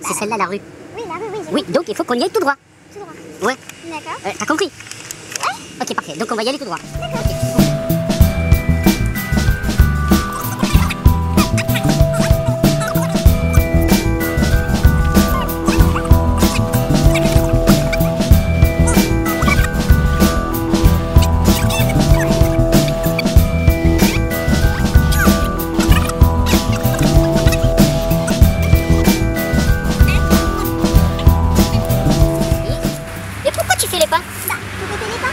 C'est celle-là la rue. Oui, la rue, oui. Oui, donc il faut qu'on y aille tout droit. Tout droit. Ouais. D'accord. T'as compris? Ouais. Ok, parfait. Donc on va y aller tout droit. D'accord. Okay.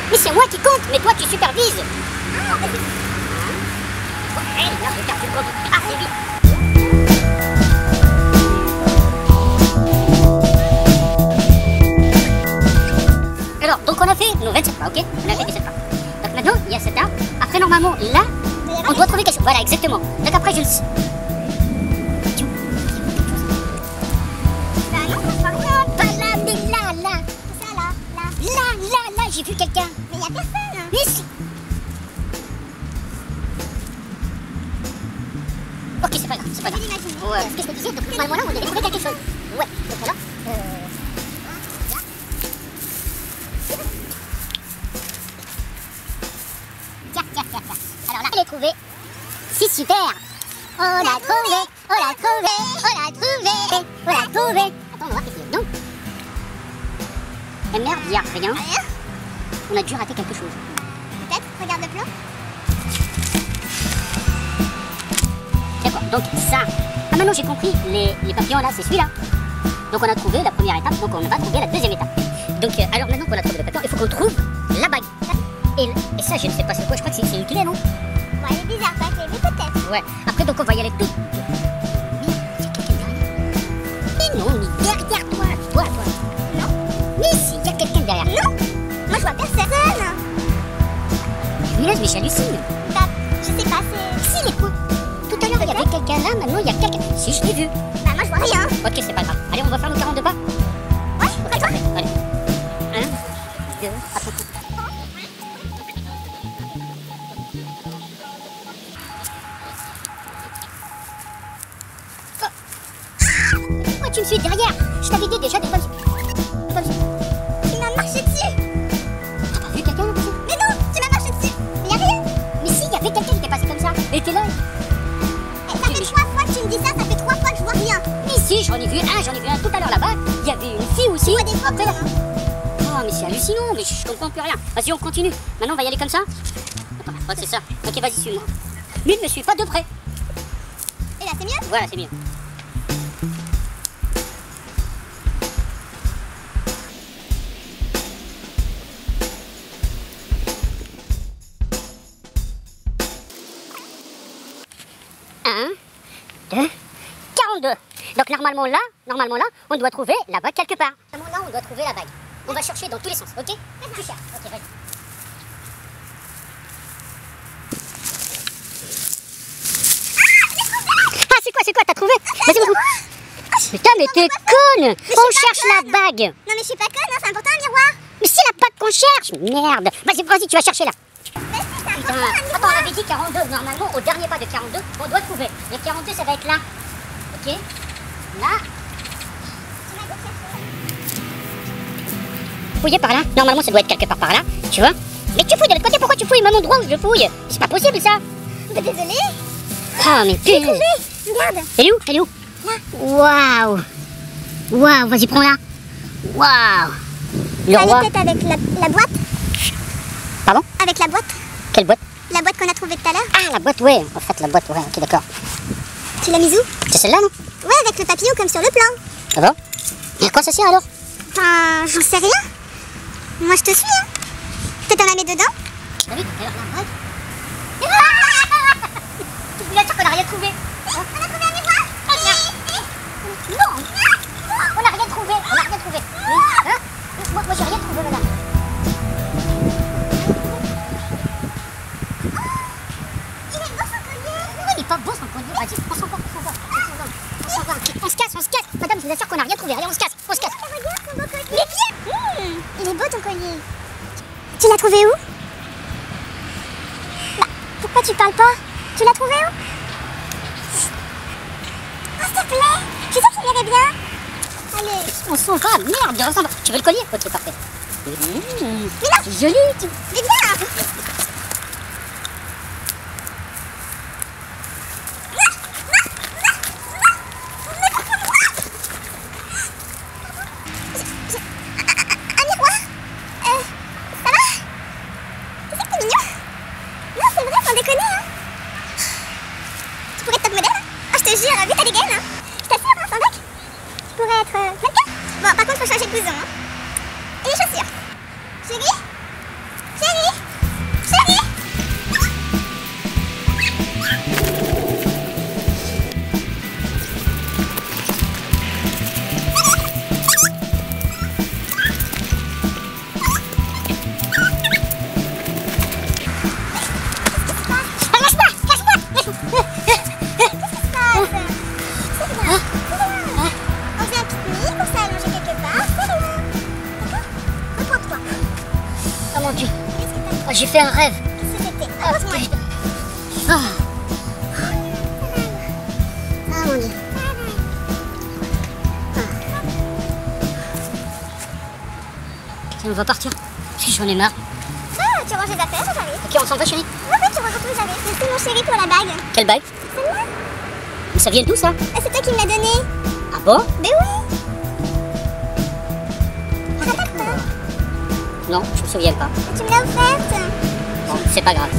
Mais c'est moi qui compte, mais toi tu supervises. Ah, bah c'est... Ouais, là, regarde, tu comptes. Ah, c'est vite. Alors, donc on a fait nos 27 pas, ok? On a fait 17 pas. Donc maintenant, il y a cet arbre. Après, normalement, là, on doit trouver quelque chose. Voilà, exactement. Donc après, je le sais. J'ai vu quelqu'un. Mais il n'y a personne. Mais si. Ok, c'est pas grave, c'est pas grave. Ouais. Ce que je te disais, donc normalement là, on devait trouver quelque chose. Ouais, donc là, Tiens. Alors là, je l'ai trouvé. C'est super. On l'a trouvé. Attends, on va voir qu'est-ce qu'il y a dedans. Et merde, il n'y a rien. On a dû rater quelque chose. Peut-être, regarde le plan. D'accord, donc ça. Ah maintenant j'ai compris, les papillons là, c'est celui-là. Donc on a trouvé la première étape, donc on va trouver la deuxième étape. Donc alors maintenant qu'on a trouvé le papillon, il faut qu'on trouve la bague. Et ça je ne sais pas c'est quoi, je crois que c'est une clé, non? Ouais, elle est bizarre, pas clé, mais peut-être. Ouais, après donc on va y aller tout. Mais il y a quelqu'un derrière. Mais non, mais derrière toi. Non. Mais si, il y a quelqu'un derrière. Non. Moi je vois personne. Mais j'hallucine. Bah, je sais pas, c'est... Si, les quoi? Tout à l'heure il y avait quelqu'un là, maintenant il y a quelqu'un. Si, je l'ai vu. Bah moi je vois rien. Ok, c'est pas grave. Allez, on va faire nos 42 pas. Ouais, on va faire. Allez. 1, 2, attends. Pourquoi tu me suis derrière? Je t'avais dit déjà de pas... Tu m'as marché dessus. T'as pas vu quelqu'un là passer? Mais non, tu m'as marché dessus. Mais y'a rien. Mais si, il y avait quelqu'un qui était passé comme ça. Et t'es là. Et ça fait 3 fois que tu me dis ça fait 3 fois que je vois rien. Mais si, j'en ai vu un tout à l'heure là-bas. Il y avait une fille aussi. Tu vois des fois après là. Oh, mais c'est hallucinant, mais je comprends plus rien. Vas-y, on continue. Maintenant, on va y aller comme ça. Attends, ouais, c'est ça. Ok, vas-y, suis-moi. Lui ne me suit pas de près. Et là c'est mieux. Voilà, c'est mieux. Un, 2, 42. Donc normalement là, on doit trouver la bague quelque part. Normalement là, on doit trouver la bague. On va chercher dans tous les sens, ok? Tu cherches, ok, vas-y. Ah, c'est quoi? T'as trouvé? Vas-y, vas-y. Putain, mais t'es conne! On cherche la bague! Non mais je suis pas conne, hein, c'est important un miroir. Mais c'est la bague qu'on cherche! Merde! Vas-y, tu vas chercher là. Mais si, c'est Putain. important un miroir. Attends, on avait dit 42. Normalement, au dernier pas de 42, on doit trouver. Le 42, ça va être là. Ok? Là. Fouiller par là. Normalement, ça doit être quelque part par là. Tu vois? Mais tu fouilles de l'autre côté. Pourquoi tu fouilles au même endroit où je fouille? C'est pas possible ça. Bah désolée. Oh, mais J'ai trouvé. Regarde. Elle est où? Là. Waouh, vas-y, prends-la. Waouh. Le Ça roi. allait peut-être avec la boîte. Pardon? Avec la boîte. Quelle boîte? La boîte qu'on a trouvée tout à l'heure. Ah, la boîte, ouais. En fait, la boîte, ouais. Ok, d'accord. Tu l'as mise où? C'est celle-là, non? Ouais, avec le papillon comme sur le plan. Ah bon? Et à quoi ça sert alors? Enfin, j'en sais rien. Moi je te suis, hein. Peut-être on la met dedans. T'as vu? Alors, la bague. Tu es bien sûr qu'on n'a rien trouvé. On a trouvé un miroir. Non, on n'a rien trouvé. Hein? Moi, j'ai rien trouvé, madame. Il est beau son collier. Oui, il est pas beau son collier. Vas-y, prends son collier. vous assure qu'on n'a rien trouvé. Allez, on se casse, on se casse. Regarde ton beau collier. Il est bien. Il est beau ton collier. Tu l'as trouvé où? Bah, pourquoi tu parles pas? Tu l'as trouvé où? Oh, s'il te plaît. Tu sais qu'il irait bien. Allez. On s'en va, merde, il ressemble. Tu veux le collier? Ok, parfait. Mais non. C'est joli. Mais viens. Un miroir. Ça va? Tu sais que t'es mignon? Non, c'est vrai, sans déconner, hein. Tu pourrais être top modèle, hein. Oh, je te jure, vu ta dégaine, hein. Je t'assure, hein, sans bec. Tu pourrais être mannequin. Bon, par contre, faut changer de blouson, hein. Et les chaussures. Chérie? Chérie? Chérie? On fait un pique-nique, on s'est allongé quelque part, c'est rien. D'accord? Reprends-toi. Oh mon Dieu. Qu'est-ce que t'as? Oh, j'ai fait un rêve. Qu'est-ce que c'était? Raconte-moi. putain. Ah. Ah mon Dieu. Tiens, on va partir. Parce que j'en ai marre. Ah, tu ranges les affaires, j'arrive. Ok, on s'en va, chérie. Ouais, tu ranges tout, j'arrive. C'est mon chéri pour la bague. Quelle bague? Celle-là? Mais ça vient d'où ça? Ah, c'est toi qui me l'as donnée. Ah bon? Mais oui. Ça date pas. Non, je me souviens pas. Tu me l'as offerte. Bon, c'est pas grave.